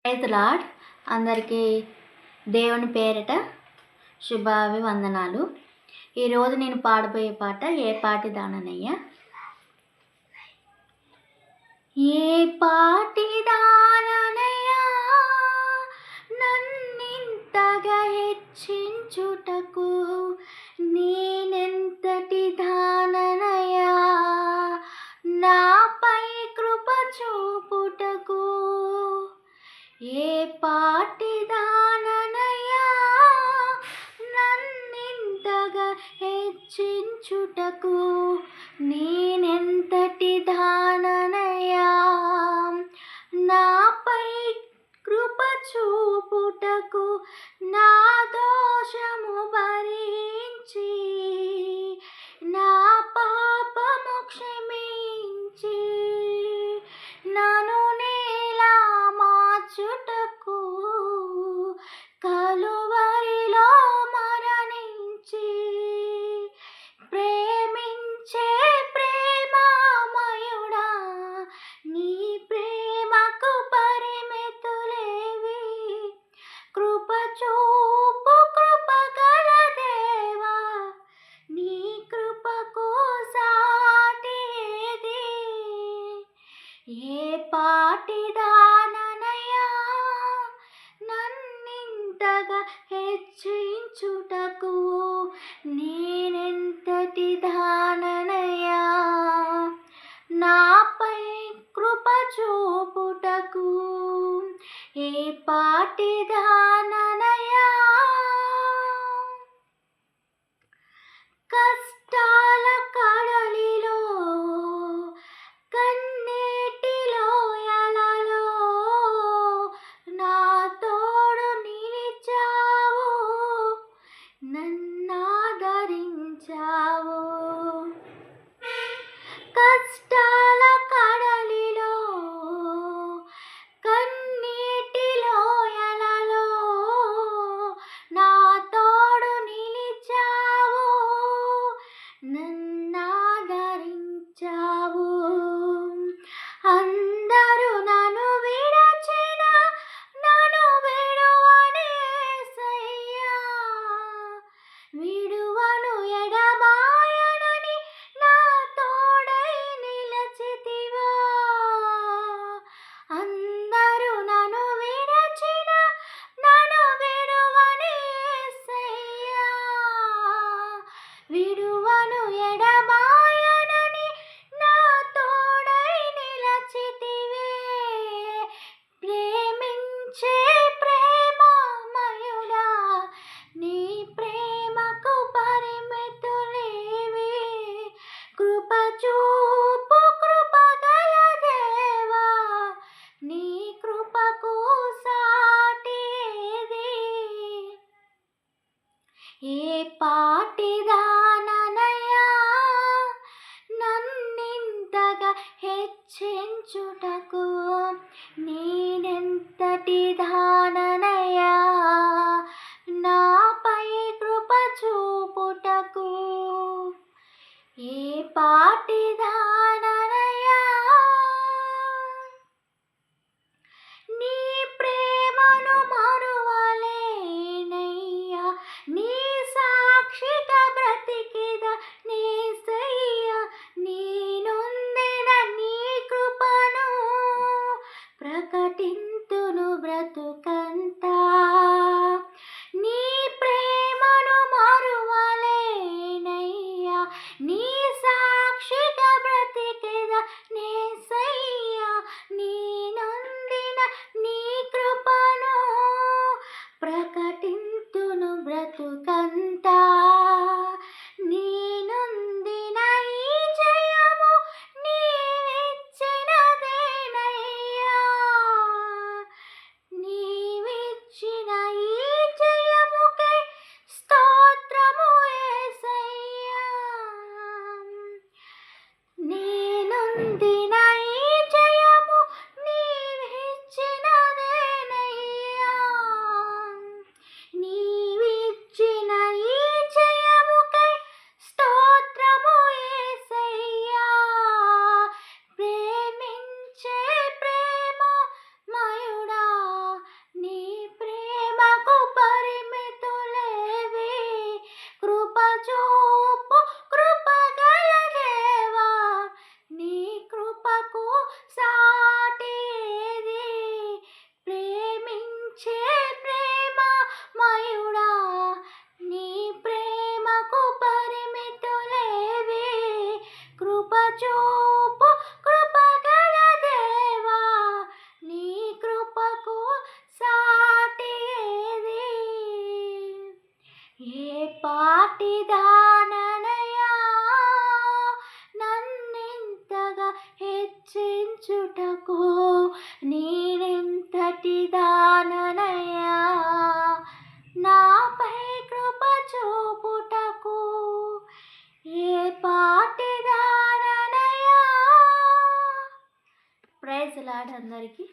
Praise lord. అందరికీ దేవుని పేరిట శుభాభివందనాలు. ఈరోజు నేను పాడబోయే పాట ఏ పాటి దాననయ్య. ఏ పాటి దాననయ్యా నన్నింతగా హెచ్చించుటకు, నేనెంతటి దాననయ్యా నాపై కృప చూపుటకు. ఏ పాటి దాననయ్యా నన్నింతగా హెచ్చించుటకు, నేనెంతటి దాననయ్యా నాపై కృప చూపుటకు. నా దోషము భరించి నా పాపము క్షమించి నన్ను నీలా మార్చుటకు, కలువరిలో మరణించి ప్రేమించే ప్రేమామయుడా, నీ ప్రేమకు పరిమితులేవి. కృప చూపు కృపగల దేవా, నీ కృపకు సాటి ఏది. ఏ పాటి దాననయ్యా నన్నింతగా హెచ్చించుటకు, నేనెంతటి దాననయ్యా నాపై కృప చూపుటకు. ఏ పాటి దాననయ్యా కష్టాల కడలిలో కన్నీటి లోయలలో నా తోడు నిలిచావు, నన్నాదరించావు. కష్టాల కడలిలో కన్నీటి లోయలలో నా తోడు నిలిచావు, నన్నాదరించావు. అందరూ నన్ను విడచిన నన్ను విడువని యేసయ్యా, విడువను ఎడబాయనని నా తోడై నిలచితివా. అందరూ నన్ను విడచిన నన్ను విడువని యేసయ్యా, విడువను ఎడబాయనని నా తోడై నిలచితివే. ప్రేమించే ప్రేమామయుడా, నీ ప్రేమకు పరిమితులేవి. కృప చూపు కృపగల దేవా, నీ కృపకు సాటి ఏది. ఏ పాటి దాననయ్యా నన్నింతగా హెచ్చించుటకు, నేనెంతటి దాననయ్యా నాపై కృప చూపుటకు. ఏ పాటి దాననయ్యా నీ ప్రేమను మరువలేనయ్యా, నీ సాక్షిగా బ్రతికిద నేసయ్యా. నీ నొందిన నీ కృపను ప్రకటింతును బ్రతుకంతా. నీ ప్రేమను మరువలేనయ్యా, నీ సాక్షిగా బ్రతికిద నేసయ్యా. నీ నొందిన నీ కృపను ప్రకటింతును బ్రతుకంతా. నీ నొందిన ఈ జయము నీవిచ్చినదేనయ్యా, నీవిచ్చిన లార్డ్ అందరికీ.